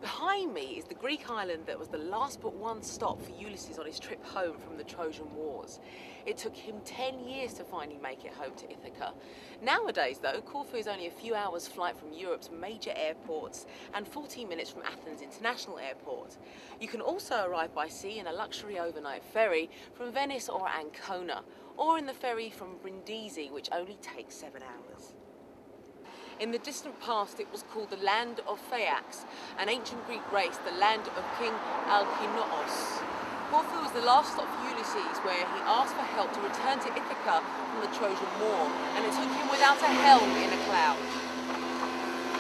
Behind me is the Greek island that was the last but one stop for Ulysses on his trip home from the Trojan Wars. It took him 10 years to finally make it home to Ithaca. Nowadays though, Corfu is only a few hours flight from Europe's major airports and 14 minutes from Athens International Airport. You can also arrive by sea in a luxury overnight ferry from Venice or Ancona, or in the ferry from Brindisi, which only takes 7 hours. In the distant past, it was called the land of Phaeax, an ancient Greek race, the land of King Alkinoos. Corfu was the last stop for Ulysses, where he asked for help to return to Ithaca from the Trojan War, and it took him without a helm in a cloud.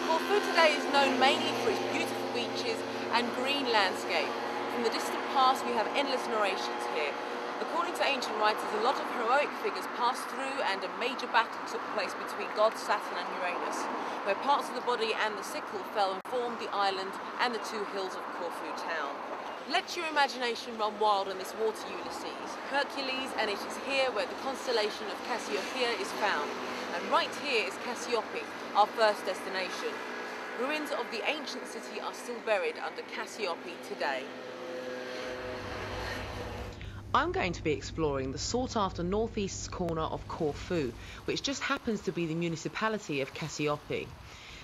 Corfu today is known mainly for its beautiful beaches and green landscape. From the distant past, we have endless narrations here. According to ancient writers, a lot of heroic figures passed through and a major battle took place between gods Saturn and Uranus, where parts of the body and the sickle fell and formed the island and the two hills of Corfu town. Let your imagination run wild on this water, Ulysses, Hercules, and it is here where the constellation of Cassiopeia is found. And right here is Kassiopi, our first destination. Ruins of the ancient city are still buried under Cassiopi today. I'm going to be exploring the sought-after northeast corner of Corfu, which just happens to be the municipality of Kassiopi.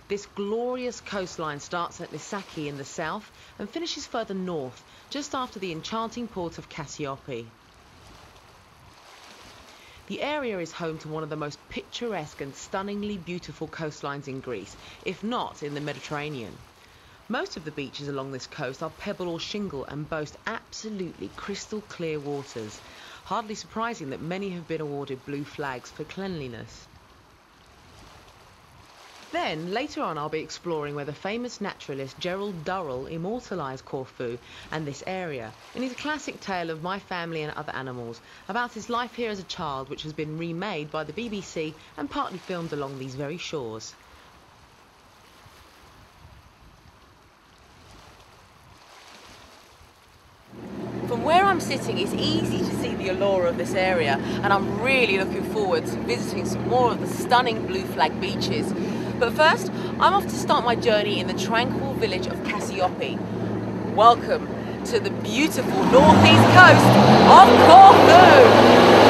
This glorious coastline starts at Nisaki in the south and finishes further north, just after the enchanting port of Cassiopi. The area is home to one of the most picturesque and stunningly beautiful coastlines in Greece, if not in the Mediterranean. Most of the beaches along this coast are pebble or shingle and boast absolutely crystal clear waters. Hardly surprising that many have been awarded blue flags for cleanliness. Then, later on, I'll be exploring where the famous naturalist Gerald Durrell immortalised Corfu and this area in his classic tale of My Family and Other Animals, about his life here as a child, which has been remade by the BBC and partly filmed along these very shores. From where I'm sitting, it's easy to see the allure of this area, and I'm really looking forward to visiting some more of the stunning blue flag beaches. But first, I'm off to start my journey in the tranquil village of Cassiopi. Welcome to the beautiful northeast coast of Corfu!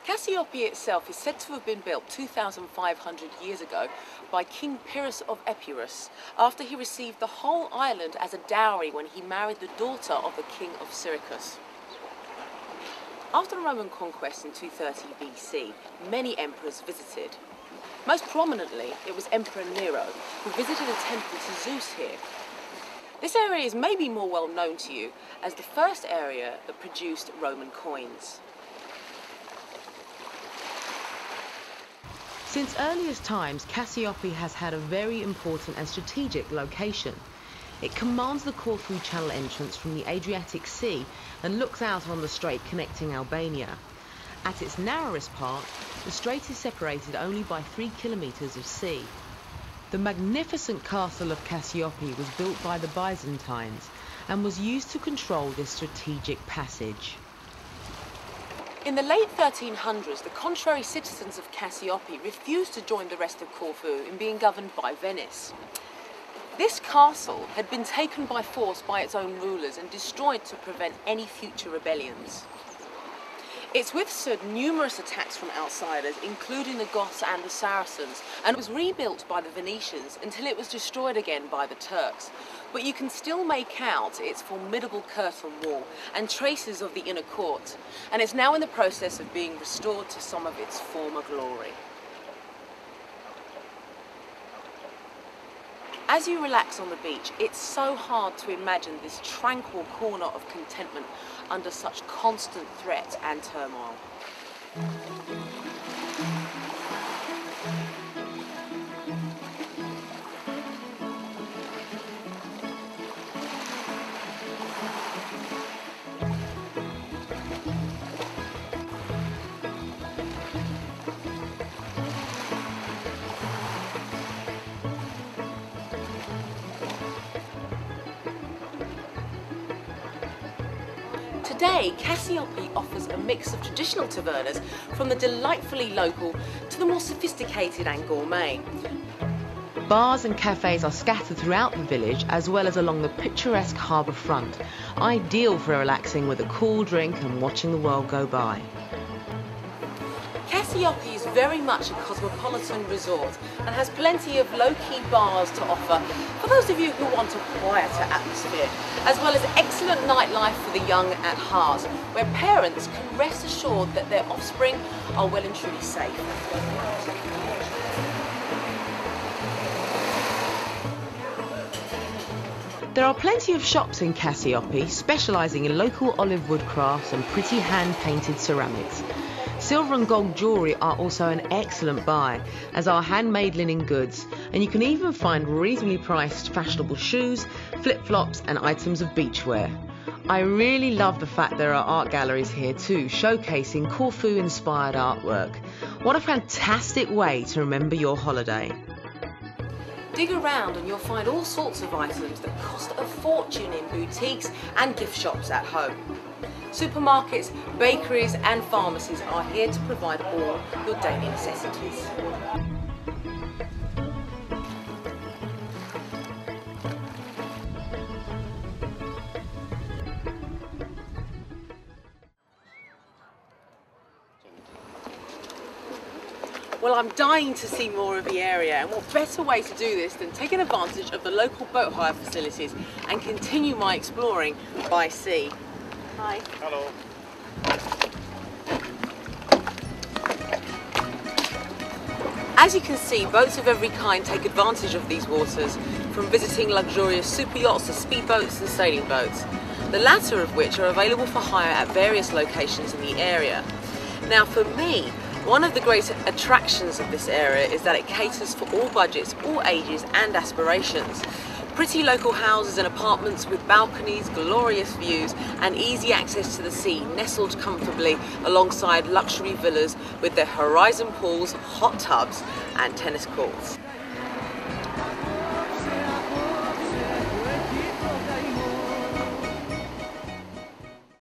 Cassiopeia itself is said to have been built 2,500 years ago by King Pyrrhus of Epirus, after he received the whole island as a dowry when he married the daughter of the king of Syracuse. After the Roman conquest in 230 BC, many emperors visited. Most prominently, it was Emperor Nero, who visited a temple to Zeus here. This area is maybe more well known to you as the first area that produced Roman coins. Since earliest times, Cassiopi has had a very important and strategic location. It commands the Corfu Channel entrance from the Adriatic Sea and looks out on the strait connecting Albania. At its narrowest part, the strait is separated only by 3 kilometers of sea. The magnificent castle of Cassiopi was built by the Byzantines and was used to control this strategic passage. In the late 1300s, the contrary citizens of Cassiopi refused to join the rest of Corfu in being governed by Venice. This castle had been taken by force by its own rulers and destroyed to prevent any future rebellions. It's withstood numerous attacks from outsiders, including the Goths and the Saracens, and was rebuilt by the Venetians until it was destroyed again by the Turks. But you can still make out its formidable curtain wall and traces of the inner court, and it's now in the process of being restored to some of its former glory. As you relax on the beach, it's so hard to imagine this tranquil corner of contentment under such constant threat and turmoil. Today, Kassiopi offers a mix of traditional tavernas, from the delightfully local to the more sophisticated and gourmet. Bars and cafes are scattered throughout the village, as well as along the picturesque harbour front, ideal for relaxing with a cool drink and watching the world go by. Kassiopi is very much a cosmopolitan resort and has plenty of low-key bars to offer for those of you who want a quieter atmosphere, as well as excellent nightlife for the young at heart, where parents can rest assured that their offspring are well and truly safe. There are plenty of shops in Kassiopi specialising in local olive wood crafts and pretty hand-painted ceramics. Silver and gold jewellery are also an excellent buy, as are handmade linen goods, and you can even find reasonably priced fashionable shoes, flip-flops and items of beachwear. I really love the fact there are art galleries here too, showcasing Corfu-inspired artwork. What a fantastic way to remember your holiday. Dig around and you'll find all sorts of items that cost a fortune in boutiques and gift shops at home. Supermarkets, bakeries and pharmacies are here to provide all your daily necessities. Well, I'm dying to see more of the area, and what better way to do this than taking advantage of the local boat hire facilities and continue my exploring by sea. Hi. Hello. As you can see, boats of every kind take advantage of these waters, from visiting luxurious super yachts to speedboats and sailing boats, the latter of which are available for hire at various locations in the area. Now for me, one of the great attractions of this area is that it caters for all budgets, all ages and aspirations. Pretty local houses and apartments with balconies, glorious views and easy access to the sea, nestled comfortably alongside luxury villas with their horizon pools, hot tubs and tennis courts.